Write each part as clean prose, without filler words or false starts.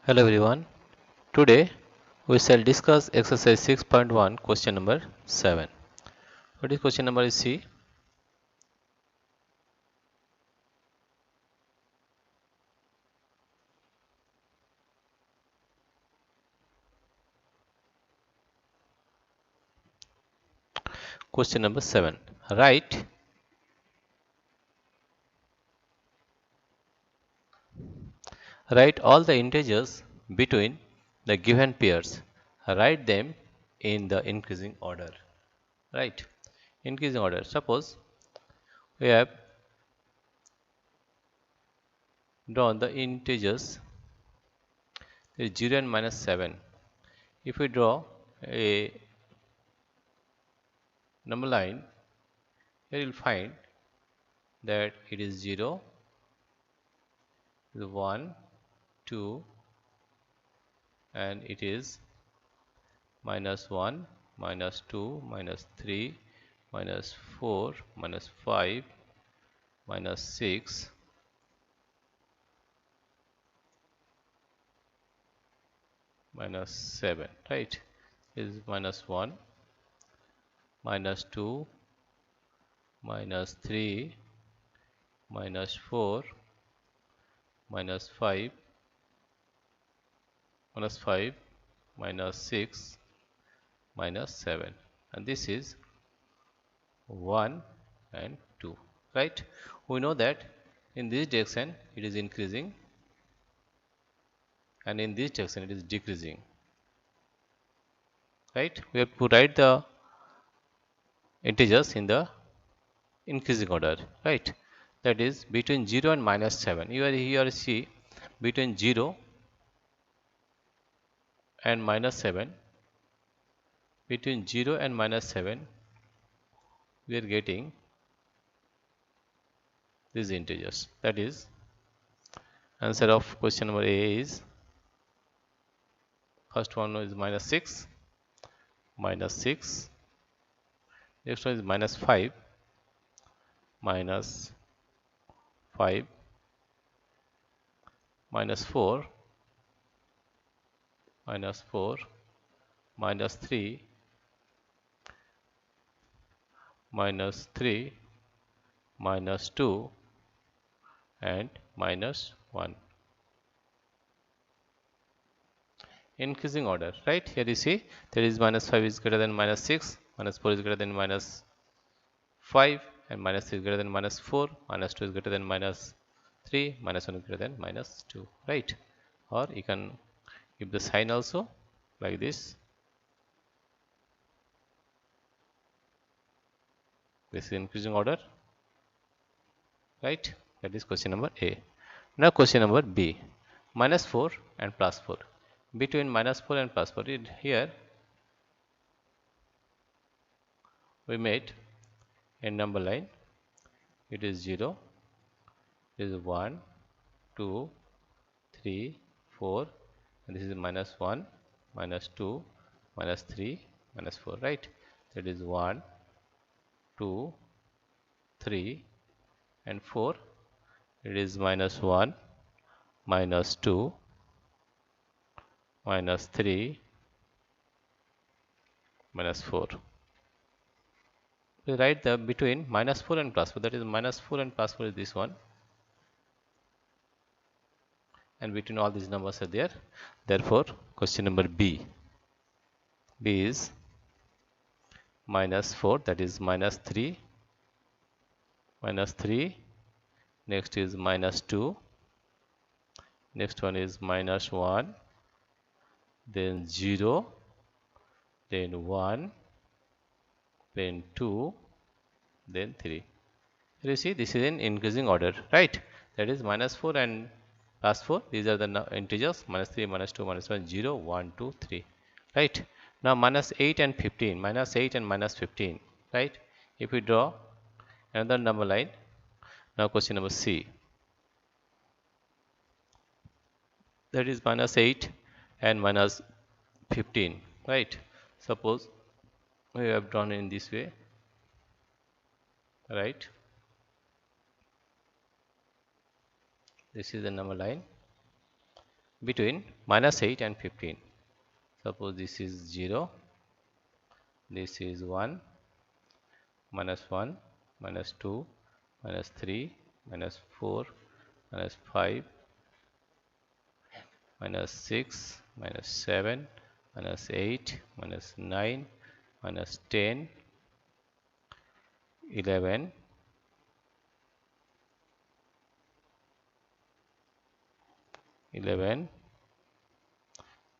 Hello everyone. Today we shall discuss exercise 6.1 question number 7. What is question number is C? Question number 7. Write all the integers between the given pairs. Write them in the increasing order. Right? Increasing order. Suppose we have drawn the integers 0 and minus 7. If we draw a number line, here you will find that it is 0, 1, 2, and it is minus 1, minus 2, minus 3, minus 4, minus 5, minus 6, minus 7, right? Is minus 1, minus 2, minus 3, minus 4, minus 5, minus 6, minus 7, and this is 1 and 2, right? We know that in this direction it is increasing and in this direction it is decreasing, right? We have to write the integers in the increasing order, right? That is between 0 and minus 7. You are here see between 0 and minus 7. Between 0 and minus 7 we are getting these integers. That is answer of question number A is first one is minus 6, minus 6. Next one is minus 5, minus 5, minus 4, minus 4, minus 3, minus 3, minus 2, and minus 1. Increasing order, right? Here you see there is minus 5 is greater than minus 6, minus 4 is greater than minus 5, and minus 3 is greater than minus 4, minus 2 is greater than minus 3, minus 1 is greater than minus 2, right? Or you can give the sign also like this. This is increasing order, right? That is question number A. Now question number B. Minus 4 and plus 4. Between minus 4 and plus 4, here we made a number line. It is 0, it is 1, 2, 3, 4, and this is minus 1, minus 2, minus 3, minus 4, right? That is 1, 2, 3, and 4. It is minus 1, minus 2, minus 3, minus 4. We write the between minus 4 and plus 4, that is minus 4 and plus 4 is this one, and between all these numbers are there. Therefore question number B is minus 4, that is minus 3, minus 3, next is minus 2, next one is minus 1, then 0, then 1, then 2, then 3. You see this is in increasing order, right? That is minus 4 and plus 4, these are the integers, minus 3, minus 2, minus 1, 0, 1, 2, 3, right? Now minus 8 and 15, minus 8 and minus 15, right? If we draw another number line, now question number C, that is minus 8 and minus 15, right? Suppose we have drawn in this way, right? This is the number line, between minus 8 and 15. Suppose this is 0, this is 1, minus 1, minus 2, minus 3, minus 4, minus 5, minus 6, minus 7, minus 8, minus 9, minus 10, 11, 11,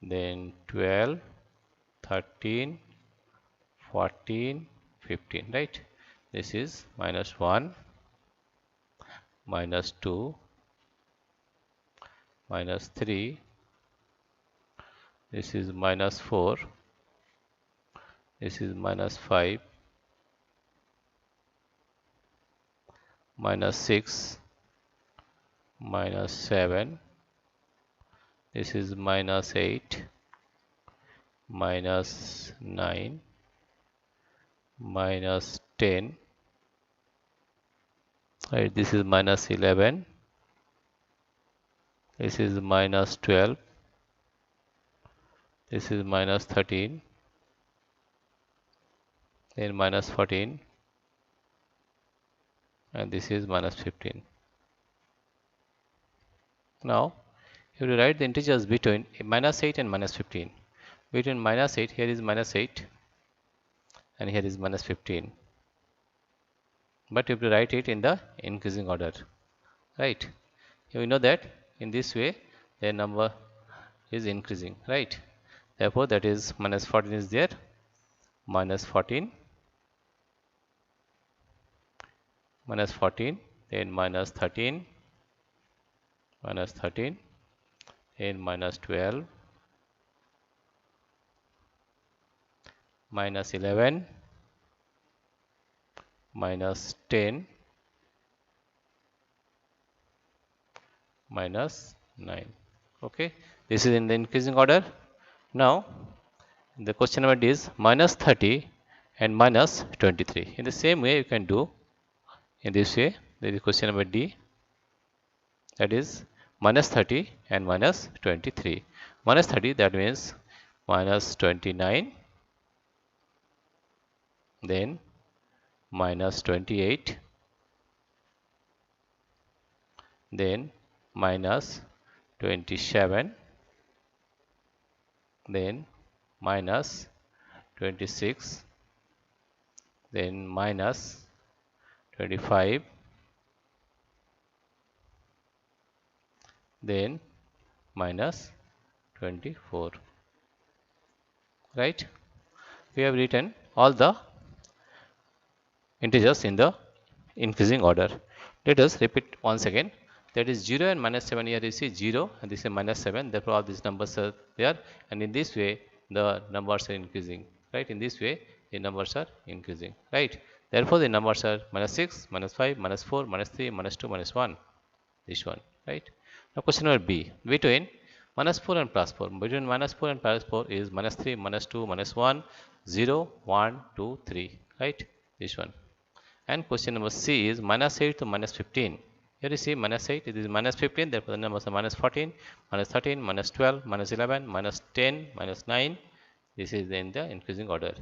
then 12, 13, 14, 15, right? This is minus 1, minus 2, minus 3, this is minus 4, this is minus 5, minus 6, minus 7, this is minus 8, minus 9, minus 10, right? This is minus 11, this is minus 12, this is minus 13, then minus 14, and this is minus 15. Now you will write the integers between minus 8 and minus 15. Between minus 8, here is minus 8 and here is minus 15, but you have to write it in the increasing order, right? You know that in this way the number is increasing, right? Therefore that is minus 14 is there, minus 14, minus 14, then minus 13, minus 13, then minus 12, minus 11, minus 10, minus 9. Okay, this is in the increasing order. Now the question number D is minus 30 and minus 23. In the same way you can do in this way. There is question number D, that is minus 30 and minus 23. Minus 30, that means minus 29, then minus 28, then minus 27, then minus 26, then minus 25, then minus 24, right? We have written all the integers in the increasing order. Let us repeat once again. That is 0 and minus 7, here you see 0 and this is minus 7, therefore all these numbers are there, and in this way the numbers are increasing, right? In this way the numbers are increasing, right? Therefore the numbers are minus 6, minus 5, minus 4, minus 3, minus 2, minus 1, this one, right? Now question number B, between minus 4 and plus 4. Between minus 4 and plus 4 is minus 3, minus 2, minus 1, 0, 1, 2, 3, right? This one. And question number C is minus 8 to minus 15. Here you see minus 8, it is minus 15, therefore the numbers are minus 14, minus 13, minus 12, minus 11, minus 10, minus 9. This is in the increasing order.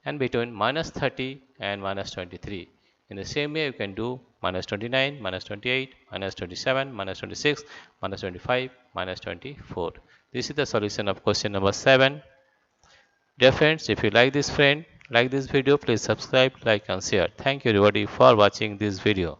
And between minus 30 and minus 23. In the same way you can do minus 29, minus 28, minus 27, minus 26, minus 25, minus 24. This is the solution of question number 7. Dear friends, if you like this video, please subscribe, like and share. Thank you everybody for watching this video.